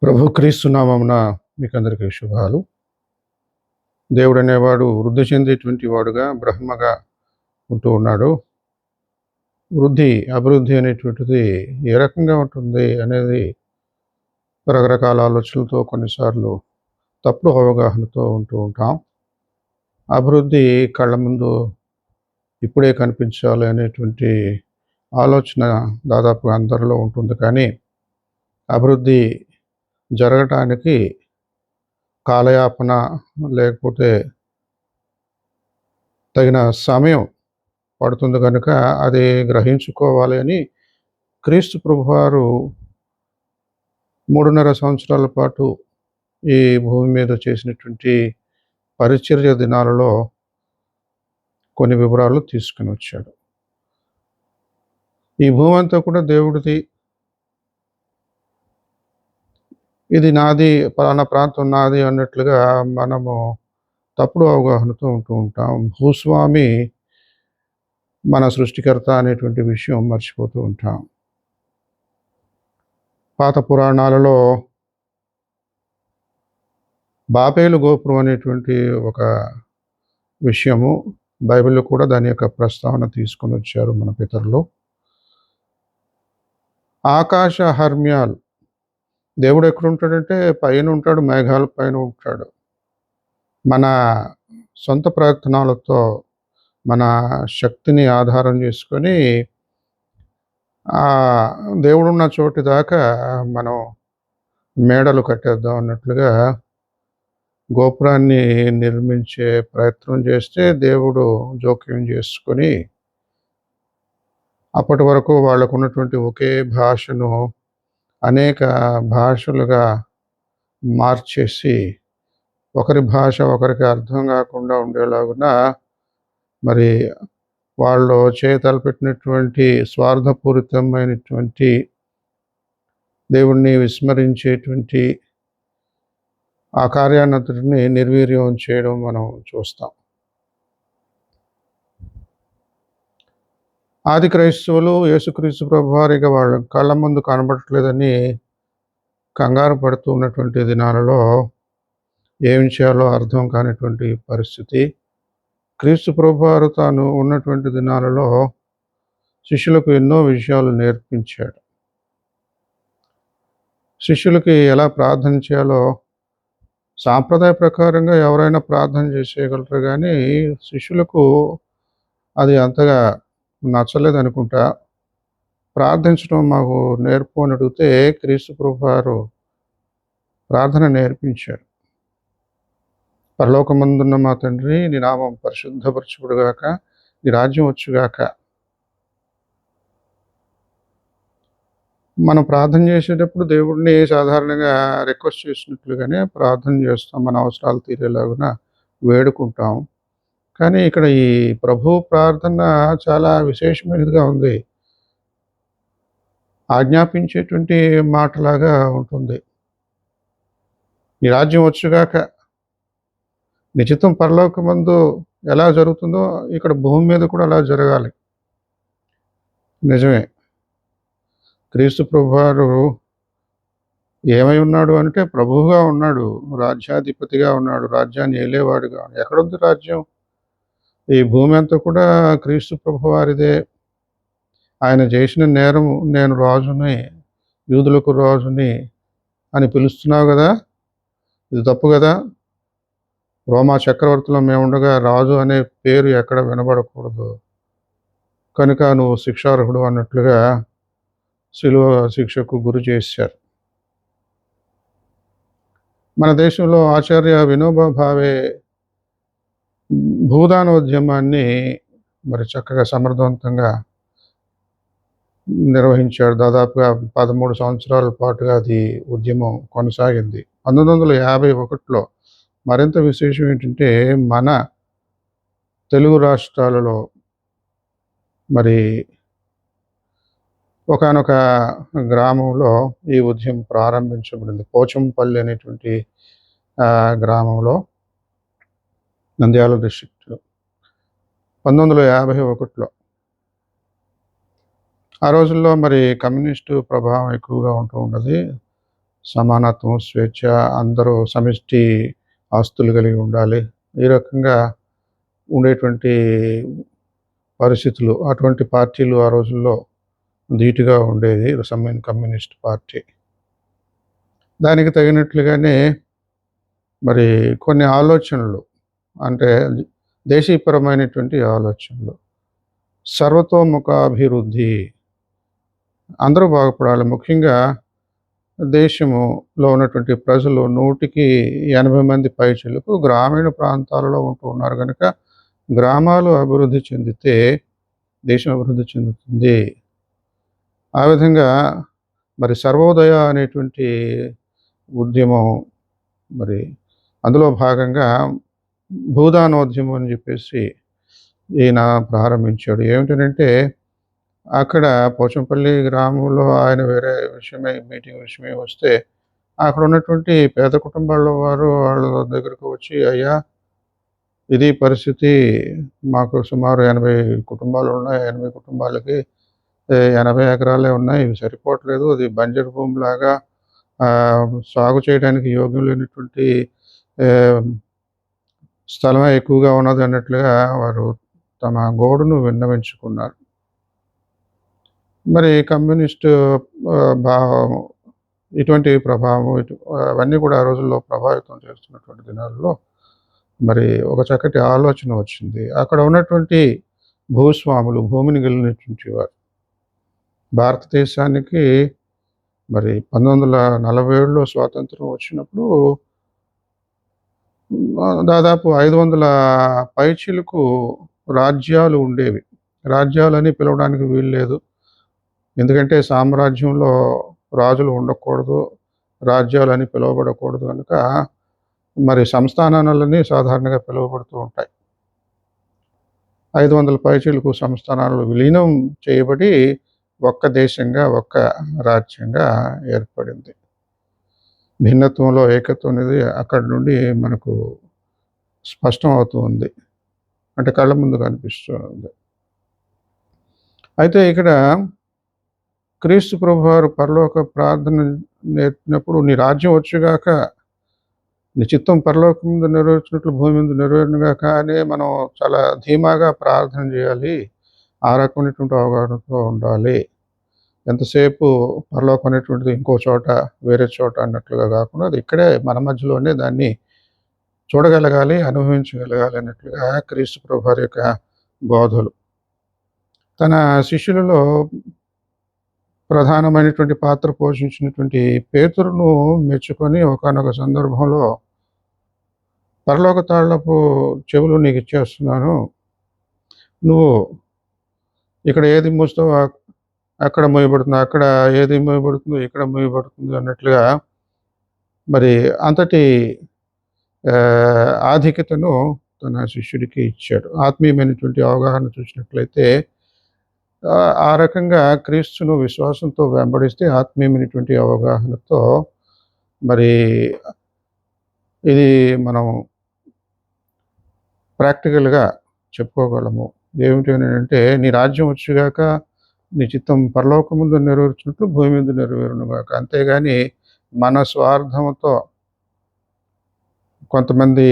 ప్రభు క్రీస్తు నామమున మీకందరికీ శుభాలు. దేవుడనేవాడు వృద్ధి చెందేటువంటి వాడుగా బ్రహ్మగా ఉంటూ ఉన్నాడు. అభివృద్ధి అనేటువంటిది ఏ రకంగా ఉంటుంది అనేది రకరకాల ఆలోచనలతో కొన్నిసార్లు తప్పుడు అవగాహనతో ఉంటూ ఉంటాం. అభివృద్ధి కళ్ళ ముందు ఇప్పుడే కనిపించాలి అనేటువంటి ఆలోచన దాదాపుగా అందరిలో ఉంటుంది. కానీ అభివృద్ధి జరగటానికి కాలయాపన లేకపోతే తగిన సమయం పడుతుంది కనుక అది గ్రహించుకోవాలి అని క్రీస్తు ప్రభువారు 3.5 సంవత్సరాల పాటు ఈ భూమి మీద చేసినటువంటి పరిచర్య దినాలలో కొన్ని వివరాలు తీసుకుని వచ్చాడు. ఈ భూమి అంతా కూడా దేవుడిది, ఇది నాది, పలానా ప్రాంతం నాది అన్నట్లుగా మనము తప్పుడు అవగాహనతో ఉంటూ ఉంటాం. భూస్వామి మన సృష్టికర్త అనేటువంటి విషయం మర్చిపోతూ ఉంటాం. పాత పురాణాలలో బాబేలు గోపురం అనేటువంటి ఒక విషయము బైబిల్లో కూడా దాని యొక్క ప్రస్తావన తీసుకొని వచ్చారు మన పితరులు. ఆకాశ హర్మ్యాల్, దేవుడు ఎక్కడ ఉంటాడంటే పైన ఉంటాడు, మేఘాల పైన ఉంటాడు. మన సొంత ప్రయత్నాలతో మన శక్తిని ఆధారం చేసుకొని ఆ దేవుడున్న చోటు దాకా మనం మేడలు కట్టేద్దాం అన్నట్లుగా గోపురాన్ని నిర్మించే ప్రయత్నం చేస్తే దేవుడు జోక్యం చేసుకొని అప్పటి వరకు వాళ్ళకు ఉన్నటువంటి ఒకే భాషను అనేక భాషలుగా మార్చేసి ఒకరి భాష ఒకరికి అర్థం కాకుండా ఉండేలాగున మరి వాళ్ళు తలపెట్టినటువంటి స్వార్థపూరితమైనటువంటి దేవుణ్ణి విస్మరించేటువంటి ఆ కార్యాన్నంతటిని నిర్వీర్యం చేయడం మనం చూస్తాం. ఆది క్రైస్తవులు యేసుక్రీస్తు ప్రభువారిగా వాళ్ళ కళ్ళ ముందు కనబడట్లేదని కంగారు పడుతూ ఉన్నటువంటి దినాలలో ఏం చేయాలో అర్థం కానిటువంటి పరిస్థితి. క్రీస్తు ప్రభువారు తాను ఉన్నటువంటి దినాలలో శిష్యులకు ఎన్నో విషయాలు నేర్పించాడు. శిష్యులకి ఎలా ప్రార్థన చేయాలో సాంప్రదాయ ప్రకారంగా ఎవరైనా ప్రార్థన చేసేయగలరు, కానీ శిష్యులకు అది అంతగా నచ్చలేదనుకుంటా. ప్రార్థించడం మాకు నేర్పు అని అడిగితే క్రీస్తు ప్రభువారు ప్రార్థన నేర్పించాడు. పరలోకమందున్న మా తండ్రి, నీ నామం పరిశుద్ధపరచుబడుగాక, నీ రాజ్యం వచ్చుగాక. మనం ప్రార్థన చేసేటప్పుడు దేవుడిని సాధారణంగా రిక్వెస్ట్ చేసినట్లుగానే ప్రార్థన చేస్తాం, మన అవసరాలు తీరేలాగున వేడుకుంటాం. కానీ ఇక్కడ ఈ ప్రభు ప్రార్థన చాలా విశేషమైనదిగా ఉంది. ఆజ్ఞాపించేటువంటి మాటలాగా ఉంటుంది. నీ రాజ్యం వచ్చుగాక, నీ చిత్తం పరలోకమందు ఎలా జరుగుతుందో ఇక్కడ భూమి మీద కూడా అలా జరగాలి. నిజమే, క్రీస్తు ప్రభువారు ఏమై ఉన్నాడు అంటే ప్రభువుగా ఉన్నాడు, రాజ్యాధిపతిగా ఉన్నాడు, రాజ్యాన్ని ఏలేవాడుగా ఉన్నాడు. ఎక్కడుంది రాజ్యం? ఈ భూమి అంతా కూడా క్రీస్తు ప్రభువారిదే. ఆయన చేసిన నేరం, నేను రాజుని, యూదులకు రాజుని అని పిలుస్తున్నావు కదా, ఇది తప్పు కదా. రోమా చక్రవర్తిలో మేముండగా రాజు అనే పేరు ఎక్కడ వినబడకూడదు, కనుక నువ్వు శిక్షార్హుడు అన్నట్లుగా శిలువ శిక్షకు గురి చేశారు. మన దేశంలో ఆచార్య వినోబా భావే భూదానోద్యమాన్ని మరి చక్కగా సమర్థవంతంగా నిర్వహించాడు. దాదాపుగా 13 సంవత్సరాల పాటుగా అది ఉద్యమం కొనసాగింది. 1951లో మరింత విశేషం ఏంటంటే మన తెలుగు రాష్ట్రాలలో మరి ఒకానొక గ్రామంలో ఈ ఉద్యమం ప్రారంభించబడింది. పోచంపల్లి అనేటువంటి గ్రామంలో, నంద్యాల డిస్ట్రిక్ట్, 1951లో. ఆ రోజుల్లో మరి కమ్యూనిస్టు ప్రభావం ఎక్కువగా ఉంటూ ఉన్నది. సమానత్వం, స్వేచ్ఛ, అందరూ సమిష్టి ఆస్తులు కలిగి ఉండాలి. ఈ రకంగా ఉండేటువంటి పరిస్థితులు. అటువంటి పార్టీలు ఆ రోజుల్లో ధీటుగా ఉండేది. Communist party. దానికి తగినట్లుగానే మరి కొన్ని ఆలోచనలు అంటే దేశీయపరమైనటువంటి ఆలోచనలు. సర్వతోముఖాభివృద్ధి. అందరూ బాగుపడాలి. ముఖ్యంగా దేశములో ఉన్నటువంటి ప్రజలు 100కి 80 మంది పైచిలుకు గ్రామీణ ప్రాంతాలలో ఉంటూ ఉన్నారు గనక, గ్రామాలు అభివృద్ధి చెందితే దేశం అభివృద్ధి చెందుతుంది. ఆ విధంగా మరి సర్వోదయ అనేటువంటి ఉద్యమం మరి అందులో భాగంగా భూదానోద్యమం అని చెప్పేసి ఈయన ప్రారంభించాడు. ఏమిటనంటే అక్కడ పోచంపల్లి గ్రామంలో ఆయన వేరే మీటింగ్ విషయమై వస్తే అక్కడ ఉన్నటువంటి పేద కుటుంబాల వారు వాళ్ళ దగ్గరకు వచ్చి, అయ్యా ఇది పరిస్థితి, మాకు సుమారు 80 కుటుంబాలు ఉన్నాయి. 80 కుటుంబాలకి 80 ఎకరాలే ఉన్నాయి. ఇవి సరిపోవట్లేదు. అది బంజరు భూమిలాగా సాగు చేయడానికి యోగ్యం లేనటువంటి స్థలమే ఎక్కువగా ఉన్నది అన్నట్లుగా వారు తమ గోడును విన్నవించుకున్నారు. మరి కమ్యూనిస్టు భావం ఇటువంటి ప్రభావం అవన్నీ కూడా ఆ రోజుల్లో ప్రభావితం చేస్తున్నటువంటి దినాల్లో మరి ఒక చక్కటి ఆలోచన వచ్చింది. అక్కడ ఉన్నటువంటి భూస్వాములు, భూమిని గెలిచినటువంటి వారు భారతదేశానికి మరి 1947లో స్వాతంత్రం వచ్చినప్పుడు దాదాపు 500 పైచిలుకు రాజ్యాలు ఉండేవి. రాజ్యాలని పిలవడానికి వీలు లేదు. ఎందుకంటే సామ్రాజ్యంలో రాజులు ఉండకూడదు, రాజ్యాలని పిలువబడకూడదు కనుక మరి సంస్థానాలని సాధారణంగా పిలువబడుతూ ఉంటాయి. 500 పైచిలుకు సంస్థానాలు విలీనం చేయబడి ఒక్క దేశంగా, ఒక్క రాజ్యంగా ఏర్పడింది. భిన్నత్వంలో ఏకత్వం అనేది అక్కడి నుండి మనకు స్పష్టం అవుతూ ఉంది. అంటే కళ్ళ ముందు కనిపిస్తూ ఉంది. అయితే ఇక్కడ క్రీస్తు ప్రభువారు పరలోక ప్రార్థన నేర్పినప్పుడు, నీ రాజ్యం వచ్చుగాక, నీ చిత్తం పరలోకం మీద నెరవేర్చినట్లు భూమి మీద నెరవేరునుగాక అని మనం చాలా ధీమాగా ప్రార్థన చేయాలి. ఆ రకమైనటువంటి అవగాహనతో ఉండాలి. ఎంతసేపు పరలోకం అనేటువంటిది ఇంకో చోట, వేరే చోట అన్నట్లుగా కాకుండా అది ఇక్కడే మన మధ్యలోనే దాన్ని చూడగలగాలి, అనుభవించగలగాలి అన్నట్లుగా క్రీస్తు ప్రభువారి యొక్క బోధలు. తన శిష్యులలో ప్రధానమైనటువంటి పాత్ర పోషించినటువంటి పేతురును మెచ్చుకొని ఒకానొక సందర్భంలో, పరలోక తాళ్లపు చెవులు నీకు ఇచ్చేస్తున్నాను, నువ్వు ఇక్కడ ఏది మూస్తావో అక్కడ మూయబడుతుంది, అక్కడ ఏది మూయబడుతుందో ఇక్కడ మూయబడుతుంది అన్నట్లుగా మరి అంతటి ఆధిక్యతను తన శిష్యుడికి ఇచ్చాడు. ఆత్మీయమైనటువంటి అవగాహన చూసినట్లయితే ఆ రకంగా క్రీస్తును విశ్వాసంతో వెంబడిస్తే ఆత్మీయమైనటువంటి అవగాహనతో మరి ఇది మనం ప్రాక్టికల్గా చెప్పుకోగలము. ఏమిటి అంటే, నీ రాజ్యం వచ్చుగాక, నీ చిత్తం పరలోకం ముందు నెరవేర్చినట్లు భూమి మీద నెరవేరునుగాక. అంతేగాని మన స్వార్థంతో కొంతమంది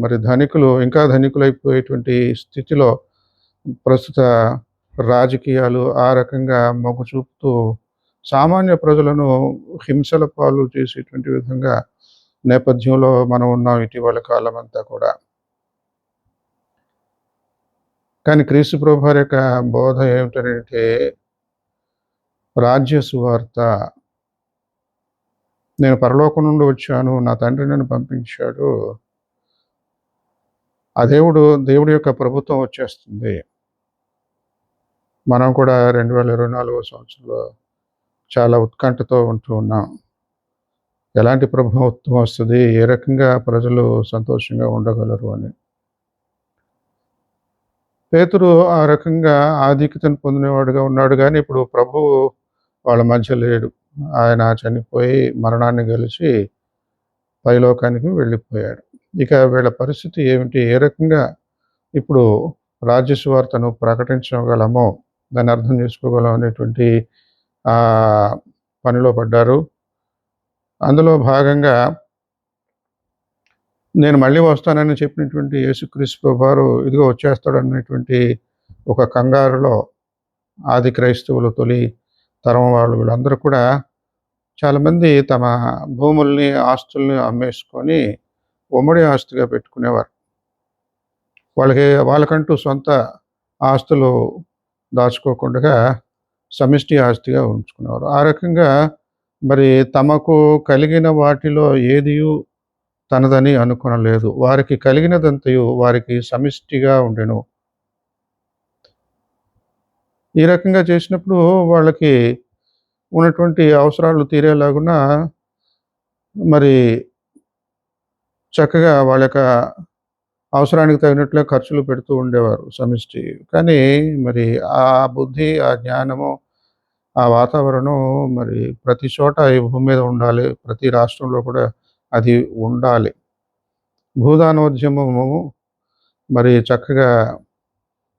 మరి ధనికులు ఇంకా ధనికులైపోయేటువంటి స్థితిలో ప్రస్తుత రాజకీయాలు ఆ రకంగా మొగ్గు చూపుతూ సామాన్య ప్రజలను హింసల పాలు చేసేటువంటి విధంగా నేపథ్యంలో మనం ఉన్నాం ఇటీవల కాలం అంతా కూడా. కానీ క్రీస్తు ప్రభువారి యొక్క బోధ ఏమిటంటే, రాజ్య సువార్త. నేను పరలోకం నుండి వచ్చాను, నా తండ్రి నన్ను పంపించాడు. ఆ దేవుడి యొక్క ప్రభుత్వం వచ్చేస్తుంది. మనం కూడా 2024 సంవత్సరంలో చాలా ఉత్కంఠతో ఉంటూ ఉన్నాం. ఎలాంటి ప్రభుత్వం వస్తుంది, ఏ రకంగా ప్రజలు సంతోషంగా ఉండగలరు అని. పేతురు ఆ రకంగా ఆధిక్యతను పొందినవాడుగా ఉన్నాడు, కానీ ఇప్పుడు ప్రభువు వాళ్ళ మధ్య లేడు. ఆయన చనిపోయి మరణాన్ని గెలిచి పైలోకానికి వెళ్ళిపోయాడు. ఇక వీళ్ళ పరిస్థితి ఏమిటి, ఏ రకంగా ఇప్పుడు రాజ్య సువార్తను ప్రకటించగలమో, దాన్ని అర్థం చేసుకోగలం అనేటువంటి పనిలో పడ్డారు. అందులో భాగంగా నేను మళ్ళీ వస్తానని చెప్పినటువంటి యేసుక్రీస్తు ప్రభువారు ఇదిగో వచ్చేస్తాడన్నటువంటి ఒక కంగారులో ఆది క్రైస్తవులు, తొలి తరం వాళ్ళు వీళ్ళందరూ కూడా చాలామంది తమ భూముల్ని, ఆస్తుల్ని అమ్మేసుకొని ఉమ్మడి ఆస్తిగా పెట్టుకునేవారు. వాళ్ళకంటూ సొంత ఆస్తులు దాచుకోకుండగా సమిష్టి ఆస్తిగా ఉంచుకునేవారు. ఆ రకంగా మరి తమకు కలిగిన వాటిలో ఏదియు తనదని అనుకొనలేదు. వారికి కలిగినదంతయు వారికి సమిష్టిగా ఉండెను. ఈ రకంగా చేసినప్పుడు వాళ్ళకి ఉన్నటువంటి అవసరాలు తీరేలాగున మరి చక్కగా వాళ్ళ యొక్క అవసరానికి తగినట్లే ఖర్చులు పెడుతూ ఉండేవారు సమిష్టి. కానీ మరి ఆ బుద్ధి, ఆ జ్ఞానము, ఆ వాతావరణం మరి ప్రతి చోట ఈ భూమి మీద ఉండాలి. ప్రతి రాష్ట్రంలో కూడా అది ఉండాలి. భూదానోద్యమము మరి చక్కగా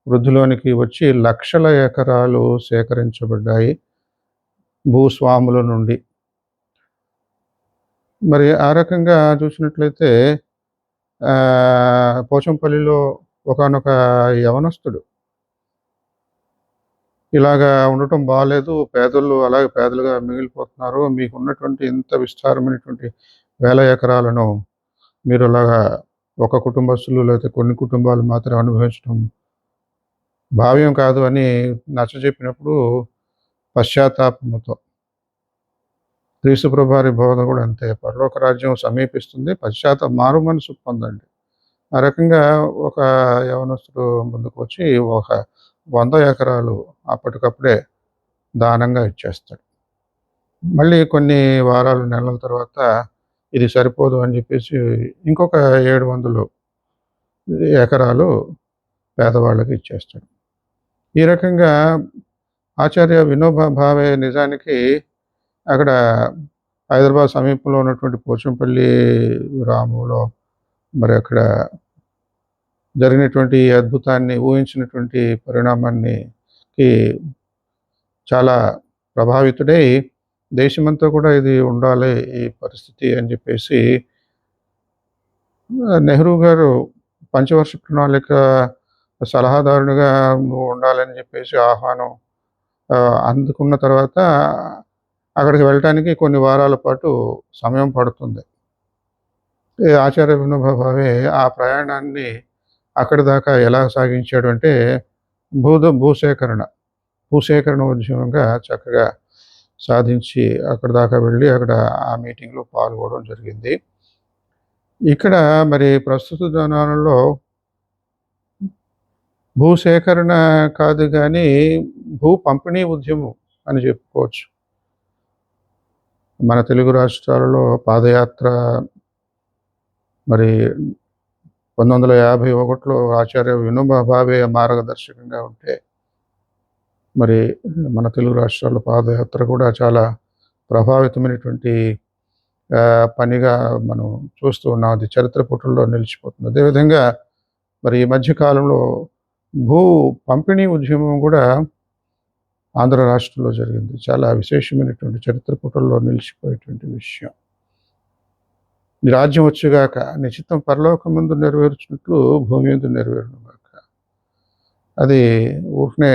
వృద్ధిలోనికి వచ్చి లక్షల ఎకరాలు సేకరించబడ్డాయి భూస్వాముల నుండి. మరి ఆ రకంగా చూసినట్లయితే పోచంపల్లిలో ఒకానొక యవనస్తుడు ఇలాగా ఉండటం బాలేదు. పేదలు అలాగే పేదలుగా మిగిలిపోతున్నారు. మీకున్నటువంటి ఇంత విస్తారమైనటువంటి వేల ఎకరాలను మీరు అలాగా ఒక కుటుంబస్తులు లేకపోతే కొన్ని కుటుంబాలు మాత్రం అనుభవించడం భావ్యం కాదు అని నచ్చజెప్పినప్పుడు పశ్చాత్తాపముతో క్రీస్తు ప్రభువారి బోధన కూడా అంతే. పరలోక రాజ్యం సమీపిస్తుంది. మారు మనసు పొందండి. ఆ రకంగా ఒక యవనస్తుడు ముందుకొచ్చి ఒక 100 ఎకరాలు అప్పటికప్పుడే దానంగా ఇచ్చేస్తాడు. మళ్ళీ కొన్ని వారాలు, నెలల తర్వాత ఇది సరిపోదు అని చెప్పేసి ఇంకొక 700 ఎకరాలు పేదవాళ్ళకి ఇచ్చేస్తాడు. ఈ రకంగా ఆచార్య వినోబా భావే నిజానికి అక్కడ హైదరాబాద్ సమీపంలో ఉన్నటువంటి పోచంపల్లి గ్రామంలో మరి అక్కడ జరిగినటువంటి ఈ అద్భుతాన్ని ఊహించినటువంటి పరిణామానికి చాలా ప్రభావితుడై దేశమంతా కూడా ఇది ఉండాలి ఈ పరిస్థితి అని చెప్పేసి నెహ్రూ గారు పంచవర్ష ప్రణాళిక సలహాదారునిగా నువ్వు ఉండాలని చెప్పేసి ఆహ్వానం అందుకున్న తర్వాత అక్కడికి వెళ్ళటానికి కొన్ని వారాల పాటు సమయం పడుతుంది. ఈ ఆచార్య వినోబా భావే ఆ ప్రయాణాన్ని అక్కడి దాకా ఎలా సాగించాడు అంటే భూసేకరణ ఉద్యమంగా చక్కగా సాధించి అక్కడి దాకా వెళ్ళి అక్కడ ఆ మీటింగ్‌లో పాల్గొనడం జరిగింది. ఇక్కడ మరి ప్రస్తుత దినాలలో భూసేకరణ కాదు గానీ, భూ పంపిణీ ఉద్యమం అని చెప్పుకోవచ్చు. మన తెలుగు రాష్ట్రాలలో పాదయాత్ర మరి 1951లో ఆచార్య వినోబా భావే మార్గదర్శకంగా ఉంటే, మరి మన తెలుగు రాష్ట్రాల పాదయాత్ర కూడా చాలా ప్రభావితమైనటువంటి పనిగా మనం చూస్తూ ఉన్నాం. అది చరిత్ర పుటల్లో నిలిచిపోతుంది. అదేవిధంగా మరి ఈ మధ్య కాలంలో భూ పంపిణీ ఉద్యమం కూడా ఆంధ్ర రాష్ట్రంలో జరిగింది. చాలా విశేషమైనటువంటి చరిత్ర పుటల్లో నిలిచిపోయేటువంటి విషయం. నీ రాజ్యం వచ్చుగాక, నీ చిత్తం పరలోకమందు నెరవేర్చినట్లు భూమి యందు నెరవేరునుగాక. అది ఊరికనే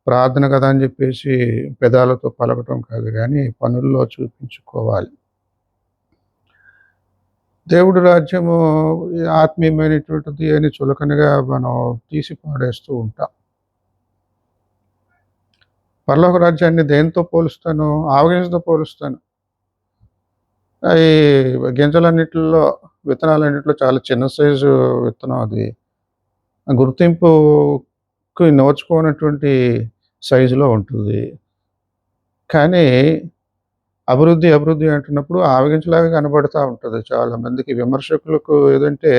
ప్రార్థన కదా అని చెప్పేసి పెదాలతో పలకటం కాదు గానీ, పనుల్లో చూపించుకోవాలి. దేవుడి రాజ్యము ఆత్మీయమైనటువంటిది అని చులకనగా మనం తీసి పాడేస్తూ ఉంటాం. పరలోక రాజ్యాన్ని దేనితో పోలుస్తాను? ఆవగింజతో పోలుస్తాను. ఈ గింజలన్నిటిలో, విత్తనాలన్నిటిలో చాలా చిన్న సైజు విత్తనం అది. గుర్తింపుకి నోచుకోనటువంటి సైజులో ఉంటుంది. కానీ అభివృద్ధి అంటున్నప్పుడు ఆవగింజలాగా కనబడతా ఉంటది చాలా మందికి. విమర్శకులకు ఏదంటే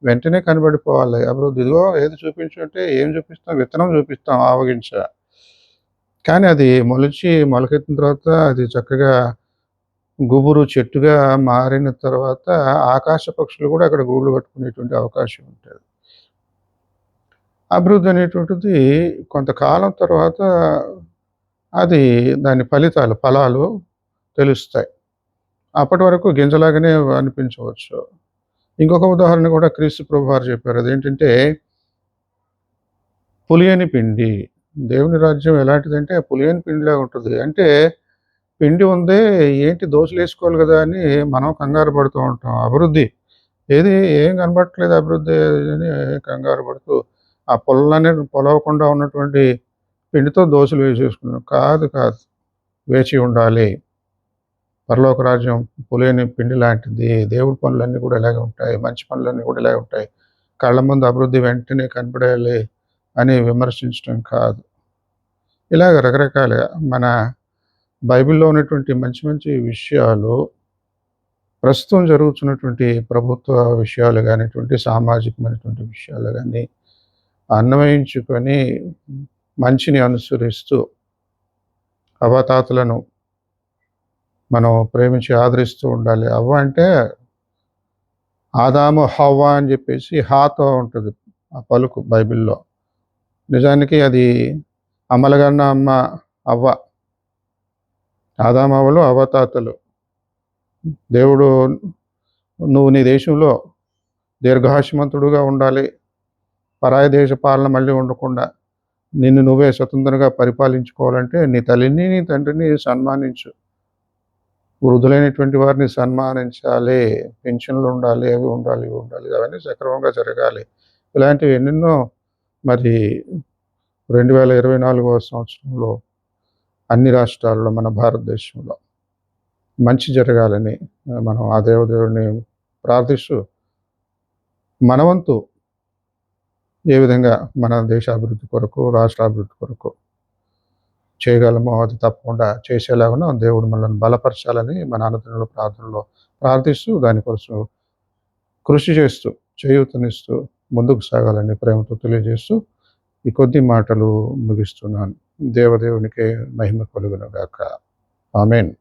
వెంటనే కనబడిపోవాలి అభివృద్ధి. ఇదిగో ఏది చూపించు అంటే ఏం చూపిస్తాం? విత్తనం చూపిస్తాం ఆవగింజ. కానీ అది మొలకెత్తిన తర్వాత అది చక్కగా గుబురు చెట్టుగా మారిన తర్వాత ఆకాశ పక్షులు కూడా అక్కడ గూళ్ళు కట్టుకునేటువంటి అవకాశం ఉంటది. అభివృద్ధి అనేటువంటిది కొంతకాలం తర్వాత అది దాని ఫలాలు తెలుస్తాయి. అప్పటి వరకు గింజలాగానే అనిపించవచ్చు. ఇంకొక ఉదాహరణ కూడా క్రీస్తు ప్రభువారు చెప్పారు. అదేంటంటే పులియని పిండి. దేవుని రాజ్యం ఎలాంటిదంటే పులియని పిండిలాగా ఉంటది. అంటే పిండి ఉందే ఏంటి దోసలేసుకోవాలి గదా! అని మనం కంగారు పడుతూ ఉంటాం. అభివృద్ధి ఏది ఏం కనబడట్లేదు అభివృద్ధి అని కంగారు పడుతూ ఆ పొలవకుండా ఉన్నటువంటి పిండితో దోసలు వేసేసుకున్నాం. కాదు, కాదు. వేచి ఉండాలి. పరలోక రాజ్యం పులియని పిండి లాంటిది. దేవుడి పనులన్నీ కూడా ఇలాగే ఉంటాయి. మంచి పనులన్నీ కూడా ఇలాగే ఉంటాయి. కళ్ళ ముందు అభివృద్ధి వెంటనే కనపడేయాలి అని విమర్శించడం కాదు. ఇలాగ రకరకాలుగా మన బైబిల్‌లో ఉన్నటువంటి మంచి మంచి విషయాలు ప్రస్తుతం జరుగుతున్నటువంటి ప్రభుత్వ విషయాలు గానిటువంటి, సామాజికమైనటువంటి విషయాలు గాని అన్వయించుకొని మంచిని అనుసరిస్తూ అవ్వాతాతలను మనం ప్రేమించి ఆదరిస్తూ ఉండాలి. అవ్వ అంటే ఆదాము, హవ్వ అని చెప్పేసి హాతో ఉంటది ఆ పలుకు బైబిల్‌లో. నిజానికి అది అమ్మలగన్న అమ్మ అవ్వ. ఆదాము, హవ్వలు అవ్వాతాతలు. దేవుడు నువ్వు నీ దేశంలో దీర్ఘాయుష్మంతుడుగా ఉండాలి. పరాయి దేశ పాలన మళ్ళీ ఉండకుండా నిన్ను నువ్వే స్వతంత్రంగా పరిపాలించుకోవాలంటే నీ తల్లిని, నీ తండ్రిని సన్మానించు. వృద్ధులైనటువంటి వారిని సన్మానించాలి. పెన్షన్లు ఉండాలి. అవి ఉండాలి, ఇవి ఉండాలి. అవన్నీ సక్రమంగా జరగాలి. ఇలాంటివి ఎన్నెన్నో మరి 2024వ సంవత్సరంలో అన్ని రాష్ట్రాల్లో మన భారతదేశంలో మంచి జరగాలని మనం ఆ దేవదేవుడిని ప్రార్థిస్తూ మన వంతు ఏ విధంగా మన దేశ అభివృద్ధి కొరకు, రాష్ట్ర అభివృద్ధి కొరకు చేయగలమో అది తప్పకుండా చేసేలాగున దేవుడు మనల్ని బలపరచాలని మన అన్నదినంలో ప్రార్థనలో ప్రార్థిస్తూ దానికోసం కృషి చేస్తూ, చేయూతనిస్తూ ముందుకు సాగాలని ప్రేమతో తెలియజేస్తూ ఈ కొద్ది మాటలు ముగిస్తున్నాను. దేవదేవునికే మహిమ కలుగును గాక. ఆమేన్.